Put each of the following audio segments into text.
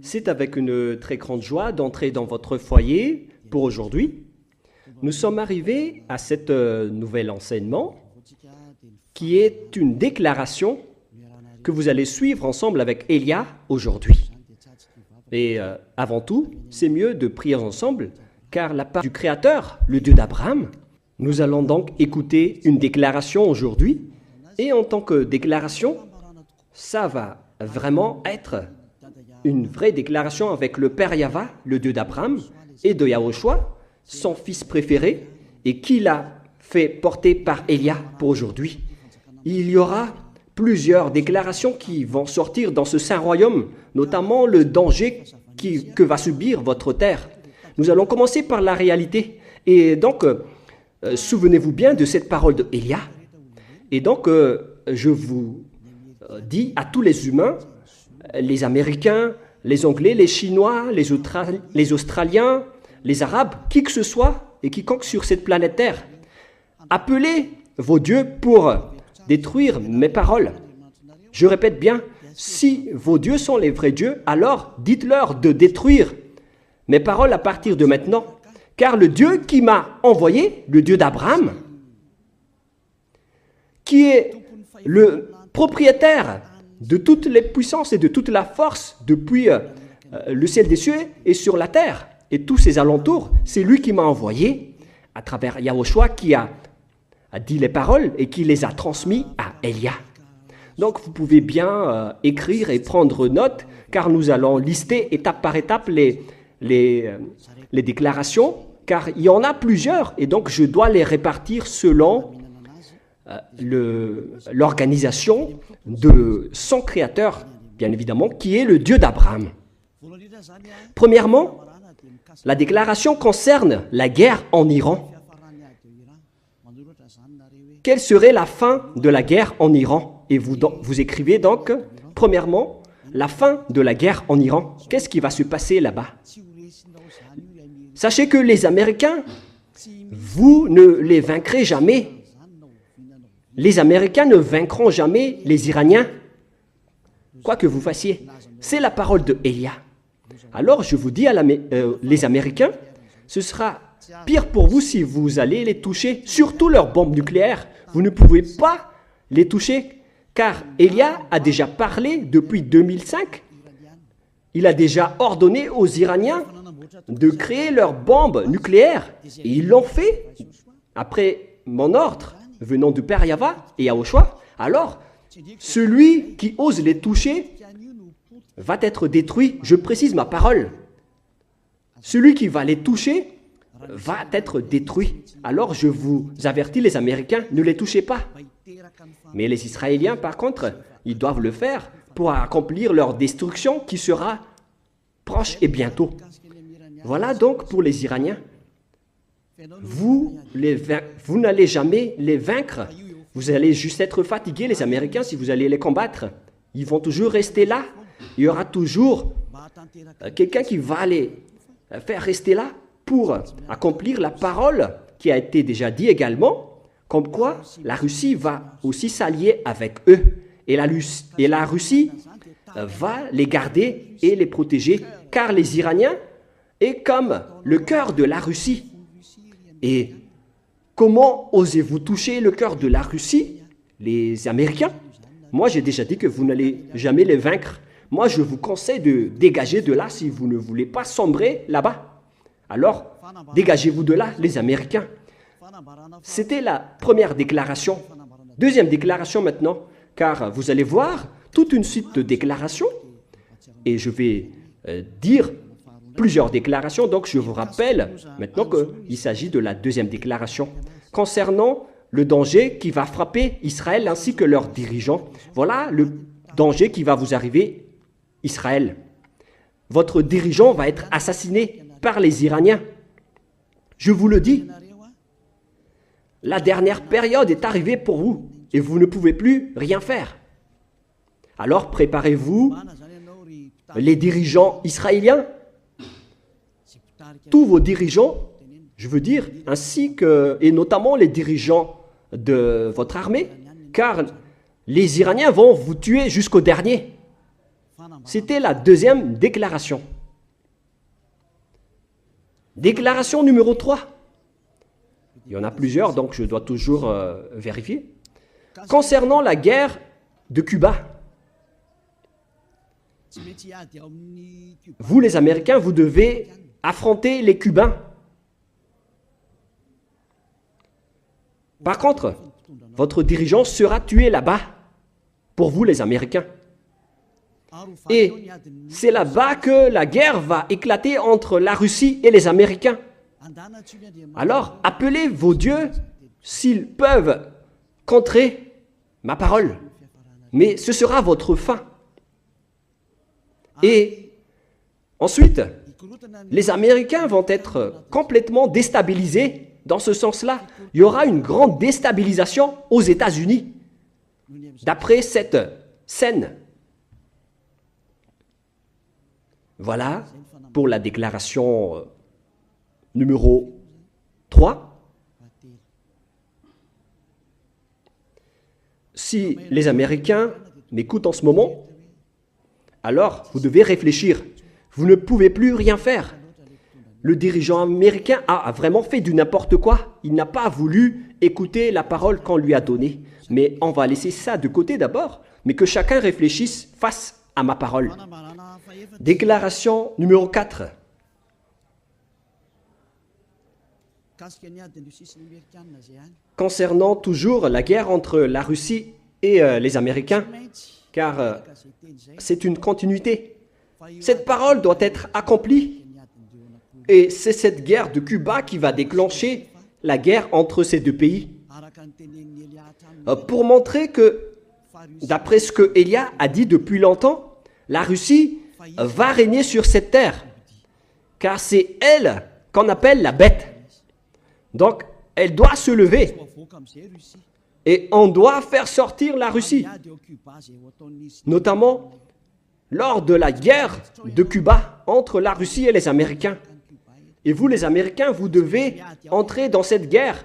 C'est avec une très grande joie d'entrer dans votre foyer pour aujourd'hui. Nous sommes arrivés à cet nouvel enseignement qui est une déclaration que vous allez suivre ensemble avec Elia aujourd'hui. Et avant tout, c'est mieux de prier ensemble, car la part du Créateur, le Dieu d'Abraham, nous allons donc écouter une déclaration aujourd'hui. Et en tant que déclaration, ça va vraiment être une vraie déclaration avec le Père Yahva, le Dieu d'Abraham, et de Yahushua, son fils préféré, et qui l'a fait porter par Elia pour aujourd'hui. Il y aura plusieurs déclarations qui vont sortir dans ce saint royaume, notamment le danger que va subir votre terre. Nous allons commencer par la réalité. Et donc, souvenez-vous bien de cette parole de Elia. Et donc, je vous dis à tous les humains, les Américains, les Anglais, les Chinois, les Australiens, les Arabes, qui que ce soit et quiconque sur cette planète Terre, appelez vos dieux pour détruire mes paroles. Je répète bien, si vos dieux sont les vrais dieux, alors dites-leur de détruire mes paroles à partir de maintenant. Car le Dieu qui m'a envoyé, le Dieu d'Abraham, qui est le propriétaire de toutes les puissances et de toute la force depuis le ciel des cieux et sur la terre et tous ses alentours, c'est lui qui m'a envoyé à travers Yahushua qui a dit les paroles et qui les a transmis à Elia. Donc vous pouvez bien écrire et prendre note car nous allons lister étape par étape les déclarations car il y en a plusieurs et donc je dois les répartir selon l'organisation de son créateur, bien évidemment, qui est le Dieu d'Abraham. Premièrement, la déclaration concerne la guerre en Iran. Quelle serait la fin de la guerre en Iran? Et vous écrivez donc, premièrement, la fin de la guerre en Iran. Qu'est-ce qui va se passer là-bas? Sachez que les Américains, vous ne les vaincrez jamais. Les Américains ne vaincront jamais les Iraniens, quoi que vous fassiez. C'est la parole de Elia. Alors je vous dis les Américains, ce sera pire pour vous si vous allez les toucher, surtout leurs bombes nucléaires. Vous ne pouvez pas les toucher, car Elia a déjà parlé depuis 2005. Il a déjà ordonné aux Iraniens de créer leurs bombes nucléaires. Et ils l'ont fait après mon ordre venant du Père Yahva et Yahushua. Alors, celui qui ose les toucher va être détruit. Je précise ma parole. Celui qui va les toucher va être détruit. Alors, je vous avertis, les Américains, ne les touchez pas. Mais les Israéliens, par contre, ils doivent le faire pour accomplir leur destruction qui sera proche et bientôt. Voilà donc pour les Iraniens. Vous n'allez jamais les vaincre. Vous allez juste être fatigués, les Américains, si vous allez les combattre. Ils vont toujours rester là. Il y aura toujours quelqu'un qui va les faire rester là pour accomplir la parole qui a été déjà dit également, comme quoi la Russie va aussi s'allier avec eux. Et la Russie va les garder et les protéger, car les Iraniens est comme le cœur de la Russie. Et comment osez-vous toucher le cœur de la Russie, les Américains? Moi, j'ai déjà dit que vous n'allez jamais les vaincre. Moi, je vous conseille de dégager de là si vous ne voulez pas sombrer là-bas. Alors, dégagez-vous de là, les Américains. C'était la première déclaration. Deuxième déclaration maintenant, car vous allez voir toute une suite de déclarations. Et je vais dire plusieurs déclarations, donc je vous rappelle maintenant qu'il s'agit de la deuxième déclaration concernant le danger qui va frapper Israël ainsi que leurs dirigeants. Voilà le danger qui va vous arriver, Israël. Votre dirigeant va être assassiné par les Iraniens. Je vous le dis, la dernière période est arrivée pour vous et vous ne pouvez plus rien faire. Alors préparez-vous, les dirigeants israéliens, tous vos dirigeants, je veux dire, ainsi que, et notamment les dirigeants de votre armée, car les Iraniens vont vous tuer jusqu'au dernier. C'était la deuxième déclaration. Déclaration numéro 3. Il y en a plusieurs, donc je dois toujours vérifier. Concernant la guerre de Cuba, vous les Américains, vous devez affronter les Cubains. Par contre, votre dirigeant sera tué là-bas, pour vous les Américains. Et c'est là-bas que la guerre va éclater entre la Russie et les Américains. Alors, appelez vos dieux s'ils peuvent contrer ma parole. Mais ce sera votre fin. Et ensuite, les Américains vont être complètement déstabilisés. Dans ce sens-là, il y aura une grande déstabilisation aux États-Unis. D'après cette scène. Voilà pour la déclaration numéro 3. Si les Américains m'écoutent en ce moment, alors vous devez réfléchir. Vous ne pouvez plus rien faire. Le dirigeant américain a vraiment fait du n'importe quoi. Il n'a pas voulu écouter la parole qu'on lui a donnée. Mais on va laisser ça de côté d'abord, mais que chacun réfléchisse face à ma parole. Déclaration numéro 4. Concernant toujours la guerre entre la Russie et les Américains, car c'est une continuité. Cette parole doit être accomplie. Et c'est cette guerre de Cuba qui va déclencher la guerre entre ces deux pays. Pour montrer que, d'après ce que Élia a dit depuis longtemps, la Russie va régner sur cette terre. Car c'est elle qu'on appelle la bête. Donc, elle doit se lever. Et on doit faire sortir la Russie. Notamment lors de la guerre de Cuba entre la Russie et les Américains. Et vous, les Américains, vous devez entrer dans cette guerre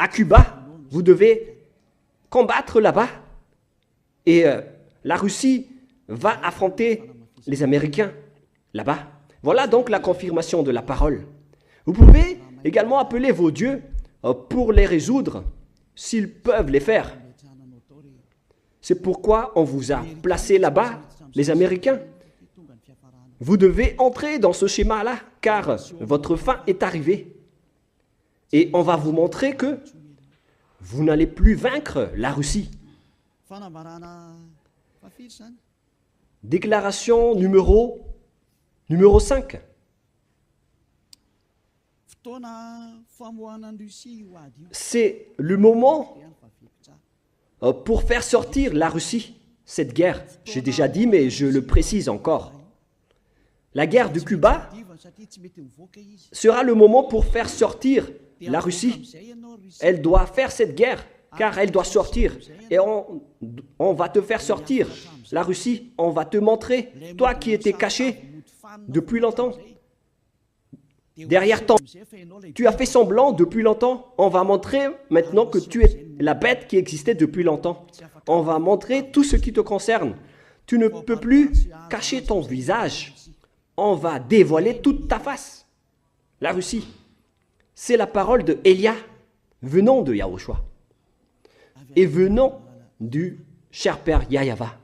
à Cuba. Vous devez combattre là-bas. Et la Russie va affronter les Américains là-bas. Voilà donc la confirmation de la parole. Vous pouvez également appeler vos dieux pour les résoudre, s'ils peuvent les faire. C'est pourquoi on vous a placé là-bas, les Américains. Vous devez entrer dans ce schéma-là, car votre fin est arrivée. Et on va vous montrer que vous n'allez plus vaincre la Russie. Déclaration numéro 5. C'est le moment pour faire sortir la Russie, cette guerre. J'ai déjà dit, mais je le précise encore. La guerre de Cuba sera le moment pour faire sortir la Russie. Elle doit faire cette guerre, car elle doit sortir. Et on va te faire sortir, la Russie. On va te montrer, toi qui étais caché depuis longtemps. Derrière tu as fait semblant depuis longtemps. On va montrer maintenant que tu es la bête qui existait depuis longtemps. On va montrer tout ce qui te concerne. Tu ne peux plus cacher ton visage. On va dévoiler toute ta face. La Russie, c'est la parole de Élia, venant de Yahushua et venant du cher père Yahyawa.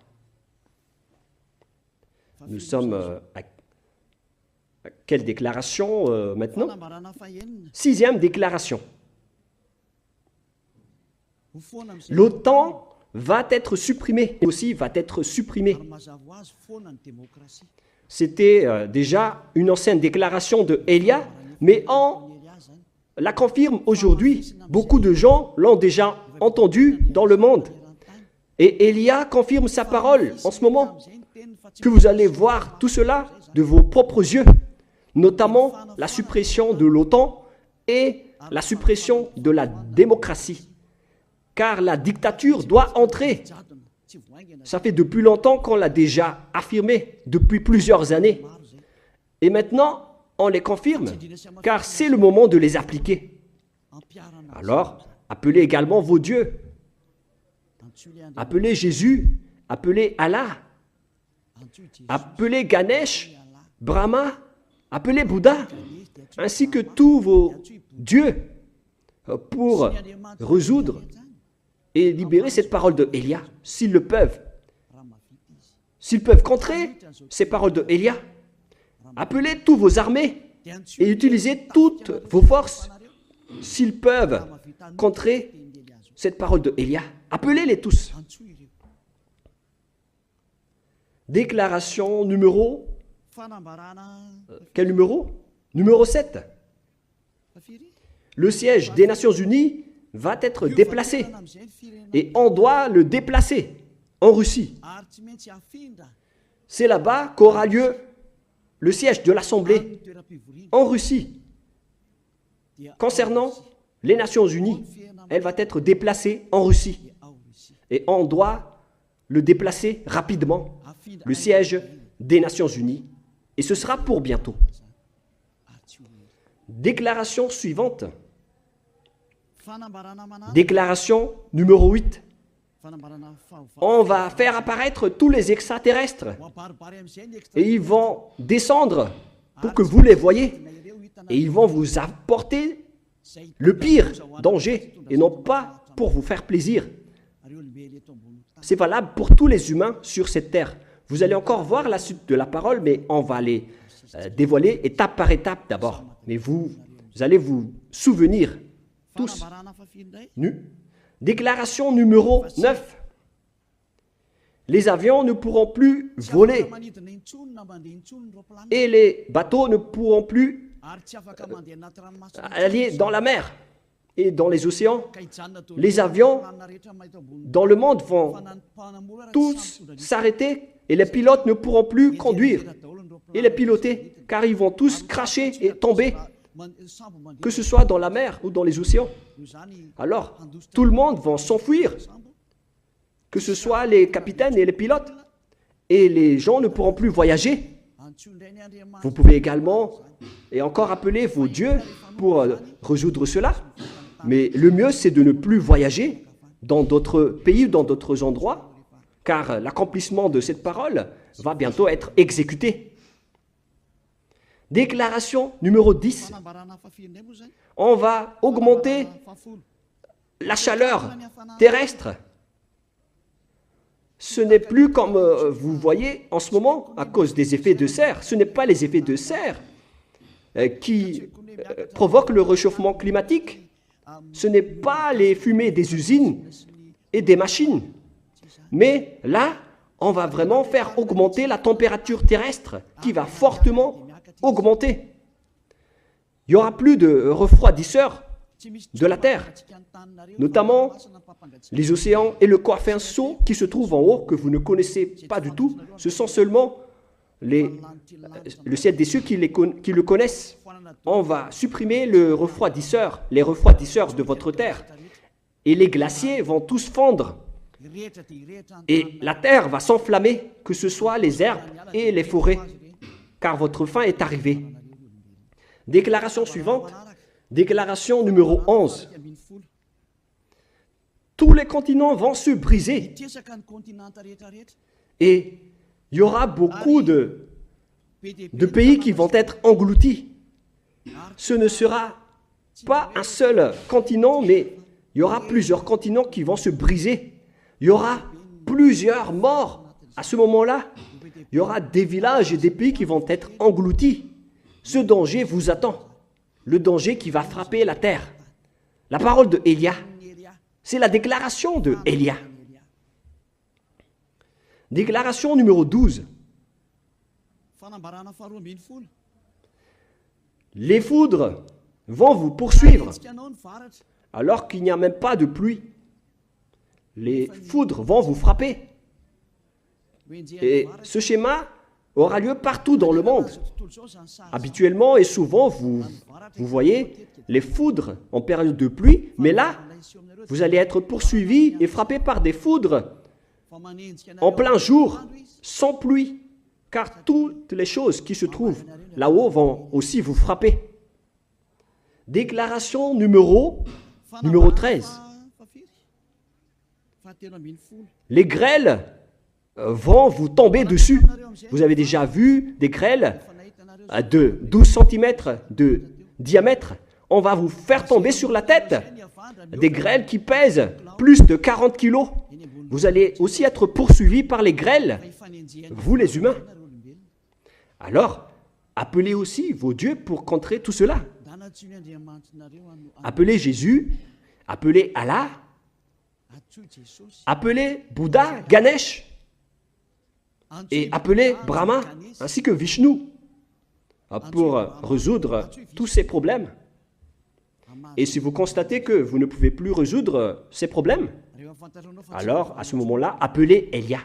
Nous sommes à quelle déclaration maintenant? 6e déclaration. L'OTAN va être supprimée, aussi va être supprimée. C'était déjà une ancienne déclaration de Élia, mais on la confirme aujourd'hui. Beaucoup de gens l'ont déjà entendu dans le monde. Et Élia confirme sa parole en ce moment, que vous allez voir tout cela de vos propres yeux, notamment la suppression de l'OTAN et la suppression de la démocratie. Car la dictature doit entrer. Ça fait depuis longtemps qu'on l'a déjà affirmé, depuis plusieurs années. Et maintenant, on les confirme, car c'est le moment de les appliquer. Alors, appelez également vos dieux. Appelez Jésus, appelez Allah. appelez Ganesh, Brahma, appelez Bouddha, ainsi que tous vos dieux pour résoudre et libérer cette parole de Élia, s'ils le peuvent. S'ils peuvent contrer ces paroles de Élia, appelez tous vos armées et utilisez toutes vos forces. S'ils peuvent contrer cette parole de Élia, appelez-les tous. Déclaration numéro... quel numéro? Numéro 7. Le siège des Nations Unies va être déplacé. Et on doit le déplacer en Russie. C'est là-bas qu'aura lieu le siège de l'Assemblée en Russie. Concernant les Nations Unies, elle va être déplacée en Russie. Et on doit le déplacer rapidement, le siège des Nations Unies. Et ce sera pour bientôt. Déclaration suivante. Déclaration numéro 8. On va faire apparaître tous les extraterrestres et ils vont descendre pour que vous les voyez et ils vont vous apporter le pire danger et non pas pour vous faire plaisir. C'est valable pour tous les humains sur cette terre. Vous allez encore voir la suite de la parole, mais on va les dévoiler étape par étape d'abord. Mais vous allez vous souvenir tous. Déclaration numéro 9. Les avions ne pourront plus voler et les bateaux ne pourront plus aller dans la mer et dans les océans. Les avions dans le monde vont tous s'arrêter et les pilotes ne pourront plus conduire et les piloter car ils vont tous cracher et tomber, que ce soit dans la mer ou dans les océans. Alors, tout le monde va s'enfuir, que ce soit les capitaines et les pilotes, et les gens ne pourront plus voyager. Vous pouvez également et encore appeler vos dieux pour résoudre cela, mais le mieux c'est de ne plus voyager dans d'autres pays ou dans d'autres endroits, car l'accomplissement de cette parole va bientôt être exécuté. Déclaration numéro 10. On va augmenter la chaleur terrestre. Ce n'est plus comme vous voyez en ce moment à cause des effets de serre. Ce n'est pas les effets de serre qui provoquent le réchauffement climatique. Ce n'est pas les fumées des usines et des machines. Mais là, on va vraiment faire augmenter la température terrestre qui va fortement augmenter. Il n'y aura plus de refroidisseurs de la Terre, notamment les océans et le Corfinceau qui se trouvent en haut, que vous ne connaissez pas du tout. Ce sont seulement le ciel des cieux qui le connaissent. On va supprimer les refroidisseurs de votre Terre. Et les glaciers vont tous fondre. Et la Terre va s'enflammer, que ce soit les herbes et les forêts, car votre fin est arrivée. Déclaration suivante, déclaration numéro 11. Tous les continents vont se briser et il y aura beaucoup de pays qui vont être engloutis. Ce ne sera pas un seul continent, mais il y aura plusieurs continents qui vont se briser. Il y aura plusieurs morts à ce moment-là. Il y aura des villages et des pays qui vont être engloutis. Ce danger vous attend. Le danger qui va frapper la terre. La parole de Élia, c'est la déclaration de Élia. Déclaration numéro 12. Les foudres vont vous poursuivre alors qu'il n'y a même pas de pluie. Les foudres vont vous frapper. Et ce schéma aura lieu partout dans le monde. Habituellement et souvent, vous voyez les foudres en période de pluie, mais là, vous allez être poursuivi et frappé par des foudres en plein jour, sans pluie, car toutes les choses qui se trouvent là-haut vont aussi vous frapper. Déclaration numéro 13. Les grêles vont vous tomber dessus. Vous avez déjà vu des grêles de 12 cm de diamètre. On va vous faire tomber sur la tête. Des grêles qui pèsent plus de 40 kilos. Vous allez aussi être poursuivis par les grêles, vous les humains. Alors, appelez aussi vos dieux pour contrer tout cela. Appelez Jésus, appelez Allah, appelez Bouddha, Ganesh, et appelez Brahma, ainsi que Vishnu, pour résoudre tous ces problèmes. Et si vous constatez que vous ne pouvez plus résoudre ces problèmes, alors à ce moment-là, appelez Elia.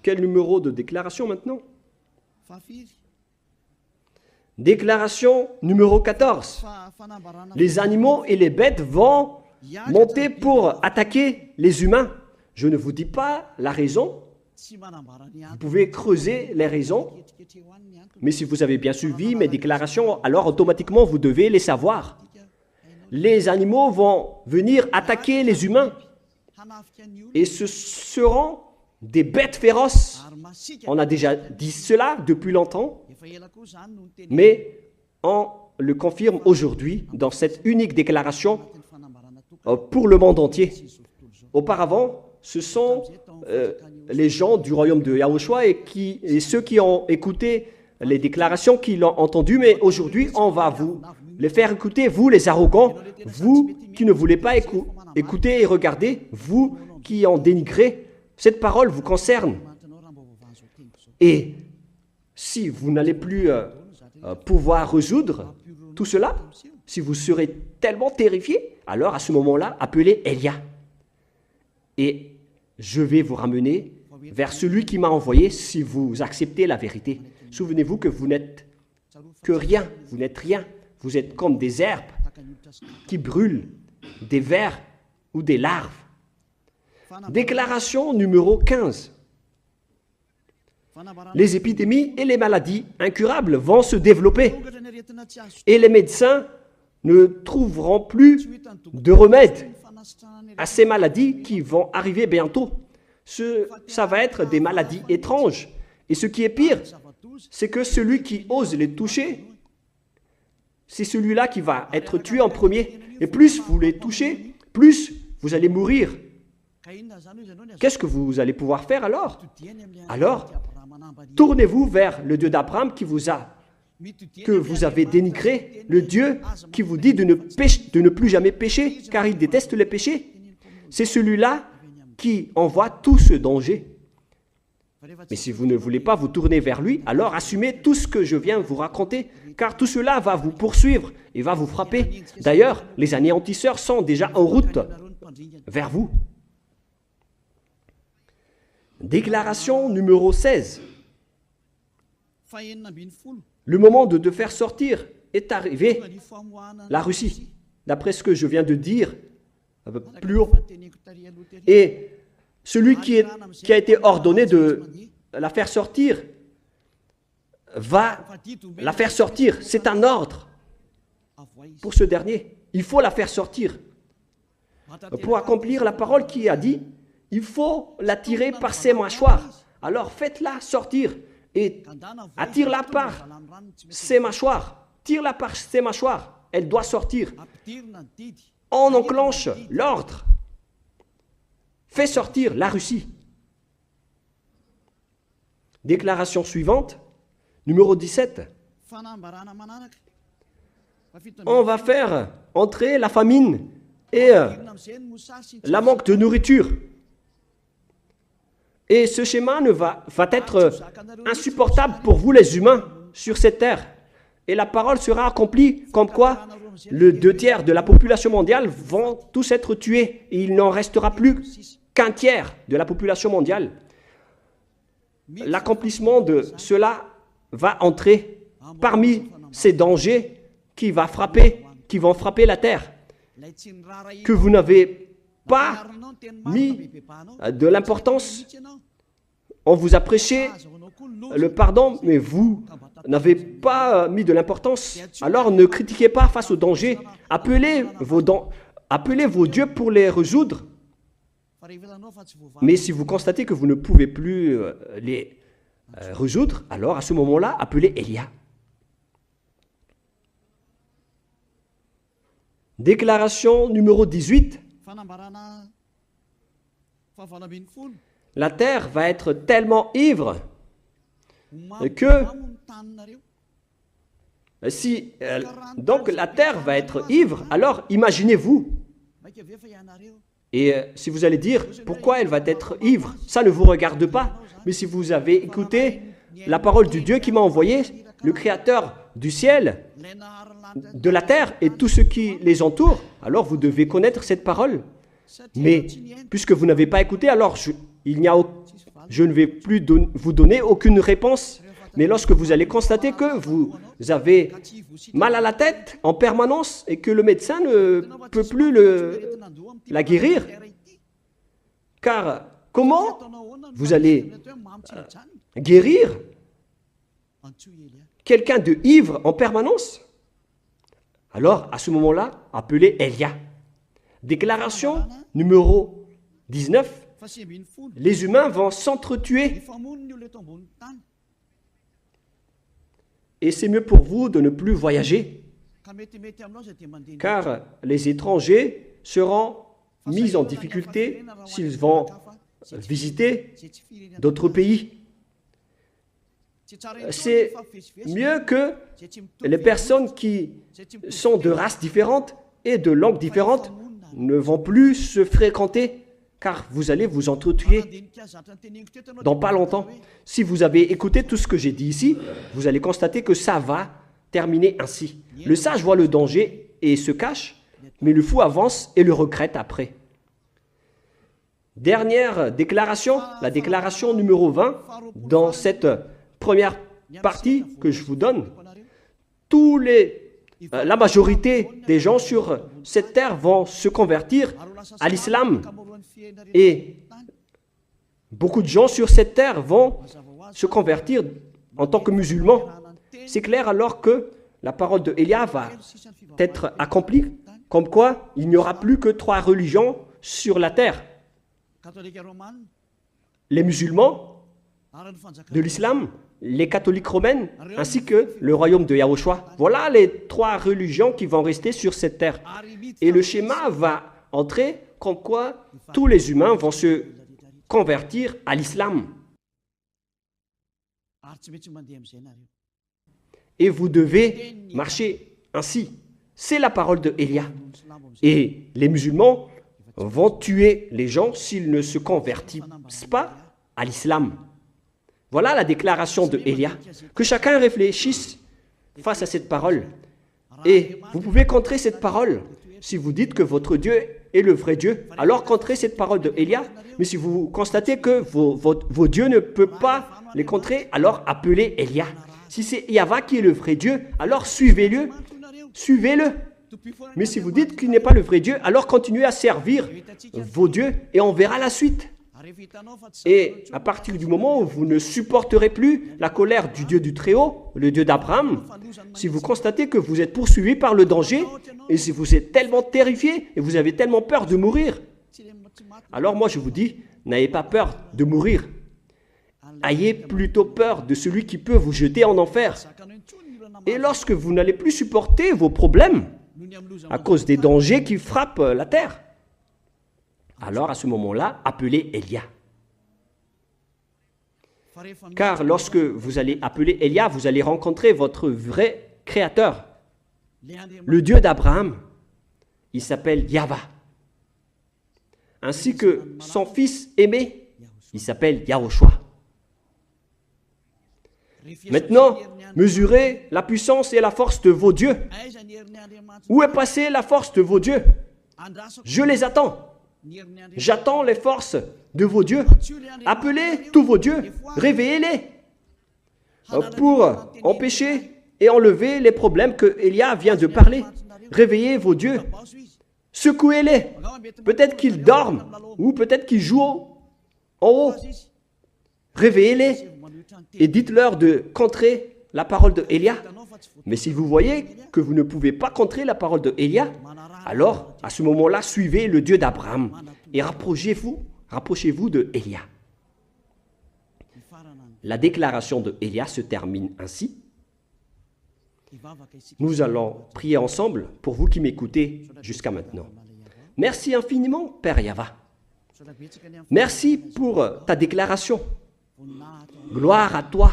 Quel numéro de déclaration maintenant? Déclaration numéro 14. Les animaux et les bêtes vont monter pour attaquer les humains. Je ne vous dis pas la raison. Vous pouvez creuser les raisons. Mais si vous avez bien suivi mes déclarations, alors automatiquement vous devez les savoir. Les animaux vont venir attaquer les humains. Et ce seront des bêtes féroces. On a déjà dit cela depuis longtemps, mais on le confirme aujourd'hui dans cette unique déclaration pour le monde entier. Auparavant, ce sont les gens du royaume de Yahushua et ceux qui ont écouté les déclarations qui l'ont entendu, mais aujourd'hui, on va vous les faire écouter, vous les arrogants, vous qui ne voulez pas écouter et regarder, vous qui en dénigrez. Cette parole vous concerne. Et si vous n'allez plus pouvoir résoudre tout cela, si vous serez tellement terrifié, alors à ce moment-là, appelez Elia. Et je vais vous ramener vers celui qui m'a envoyé si vous acceptez la vérité. Souvenez-vous que vous n'êtes que rien, vous n'êtes rien. Vous êtes comme des herbes qui brûlent, des vers ou des larves. Déclaration numéro 15. Les épidémies et les maladies incurables vont se développer et les médecins ne trouveront plus de remède à ces maladies qui vont arriver bientôt. Ça va être des maladies étranges. Et ce qui est pire, c'est que celui qui ose les toucher, c'est celui-là qui va être tué en premier. Et plus vous les touchez, plus vous allez mourir. Qu'est-ce que vous allez pouvoir faire alors? Alors, tournez-vous vers le Dieu d'Abraham que vous avez dénigré, le Dieu qui vous dit de ne plus jamais pécher, car il déteste les péchés. C'est celui-là qui envoie tout ce danger. Mais si vous ne voulez pas vous tourner vers lui, alors assumez tout ce que je viens vous raconter, car tout cela va vous poursuivre et va vous frapper. D'ailleurs, les anéantisseurs sont déjà en route vers vous. Déclaration numéro 16. Le moment de te faire sortir est arrivé. La Russie, d'après ce que je viens de dire plus haut. Et celui qui a été ordonné de la faire sortir va la faire sortir. C'est un ordre pour ce dernier. Il faut la faire sortir. Pour accomplir la parole qui a dit, il faut la tirer par ses mâchoires. Alors faites-la sortir et attire-la par ses mâchoires. Tire-la par ses mâchoires. Elle doit sortir. On enclenche l'ordre. Fais sortir la Russie. Déclaration suivante, numéro 17. On va faire entrer la famine et la manque de nourriture. Et ce schéma va être insupportable pour vous les humains sur cette terre. Et la parole sera accomplie comme quoi le 2/3 de la population mondiale vont tous être tués. Et il n'en restera plus qu'un tiers de la population mondiale. L'accomplissement de cela va entrer parmi ces dangers qui vont frapper la terre, que vous n'avez pas mis de l'importance. On vous a prêché le pardon, mais vous n'avez pas mis de l'importance. Alors ne critiquez pas face aux dangers. Appelez appelez vos dieux pour les résoudre. Mais si vous constatez que vous ne pouvez plus les résoudre, alors à ce moment-là, appelez Élia. Déclaration numéro 18. La terre va être tellement ivre que si donc la terre va être ivre, alors imaginez-vous. Et si vous allez dire pourquoi elle va être ivre, ça ne vous regarde pas. Mais si vous avez écouté la parole du Dieu qui m'a envoyé, le Créateur du ciel, de la terre et tout ce qui les entoure, alors vous devez connaître cette parole. Mais puisque vous n'avez pas écouté, alors je ne vais plus vous donner aucune réponse. Mais lorsque vous allez constater que vous avez mal à la tête en permanence et que le médecin ne peut plus la guérir, car comment vous allez guérir quelqu'un de ivre en permanence? Alors, à ce moment-là, appelez Élia. Déclaration numéro 19. Les humains vont s'entretuer. Et c'est mieux pour vous de ne plus voyager, car les étrangers seront mis en difficulté s'ils vont visiter d'autres pays. C'est mieux que les personnes qui sont de races différentes et de langues différentes ne vont plus se fréquenter, car vous allez vous entretuer dans pas longtemps. Si vous avez écouté tout ce que j'ai dit ici, vous allez constater que ça va terminer ainsi. Le sage voit le danger et se cache, mais le fou avance et le regrette après. Dernière déclaration, la déclaration numéro 20, dans cette première partie que je vous donne. La majorité des gens sur cette terre vont se convertir à l'islam. Et beaucoup de gens sur cette terre vont se convertir en tant que musulmans. C'est clair alors que la parole de Élia va être accomplie, comme quoi il n'y aura plus que 3 religions sur la terre. Les musulmans de l'islam, les catholiques romaines, ainsi que le royaume de Yahushua. Voilà les 3 religions qui vont rester sur cette terre. Et le schéma va entrer comme quoi tous les humains vont se convertir à l'islam. Et vous devez marcher ainsi. C'est la parole de Élia. Et les musulmans vont tuer les gens s'ils ne se convertissent pas à l'islam. Voilà la déclaration de Élia. Que chacun réfléchisse face à cette parole. Et vous pouvez contrer cette parole. Si vous dites que votre Dieu est le vrai Dieu, alors contrez cette parole de Élia. Mais si vous constatez que vos dieux ne peuvent pas les contrer, alors appelez Élia. Si c'est Yahva qui est le vrai Dieu, alors suivez-le. Suivez-le. Mais si vous dites qu'il n'est pas le vrai Dieu, alors continuez à servir vos dieux et on verra la suite. Et à partir du moment où vous ne supporterez plus la colère du Dieu du Très-Haut, le Dieu d'Abraham, si vous constatez que vous êtes poursuivi par le danger, et si vous êtes tellement terrifié et vous avez tellement peur de mourir, alors moi je vous dis, n'ayez pas peur de mourir. Ayez plutôt peur de celui qui peut vous jeter en enfer. Et lorsque vous n'allez plus supporter vos problèmes à cause des dangers qui frappent la terre, alors à ce moment-là, appelez Élia. Car lorsque vous allez appeler Élia, vous allez rencontrer votre vrai Créateur, le Dieu d'Abraham. Il s'appelle Yahva. Ainsi que son fils aimé, il s'appelle Yahushua. Maintenant, mesurez la puissance et la force de vos dieux. Où est passée la force de vos dieux? Je les attends. J'attends les forces de vos dieux. Appelez tous vos dieux, réveillez-les pour empêcher et enlever les problèmes que Élia vient de parler. Réveillez vos dieux, secouez-les. Peut-être qu'ils dorment ou peut-être qu'ils jouent en haut. Réveillez-les et dites-leur de contrer la parole de Élia. Mais si vous voyez que vous ne pouvez pas contrer la parole de Élia, Alors, à ce moment-là, suivez le Dieu d'Abraham et rapprochez-vous de Élia. La déclaration de Élia se termine ainsi. Nous allons prier ensemble pour vous qui m'écoutez jusqu'à maintenant. Merci infiniment, Père Yahva. Merci pour ta déclaration. Gloire à toi,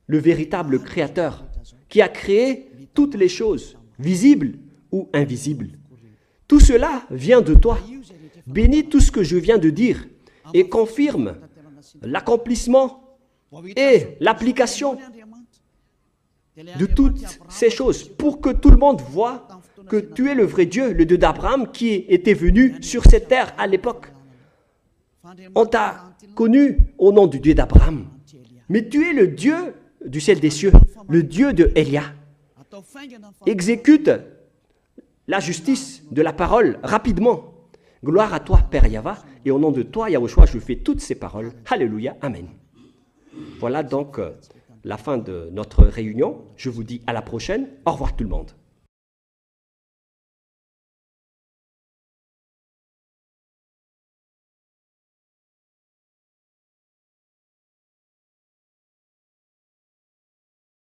le véritable Créateur, qui a créé toutes les choses, visibles ou invisibles. Tout cela vient de toi. Bénis tout ce que je viens de dire et confirme l'accomplissement et l'application de toutes ces choses pour que tout le monde voit que tu es le vrai Dieu, le Dieu d'Abraham qui était venu sur cette terre à l'époque. On t'a connu au nom du Dieu d'Abraham, mais tu es le Dieu du ciel des cieux, le Dieu de Élia. Exécute la justice de la parole rapidement. Gloire à toi, Père Yahva, et au nom de toi, Yahushua, je fais toutes ces paroles. Alléluia, Amen. Voilà donc la fin de notre réunion. Je vous dis à la prochaine. Au revoir tout le monde.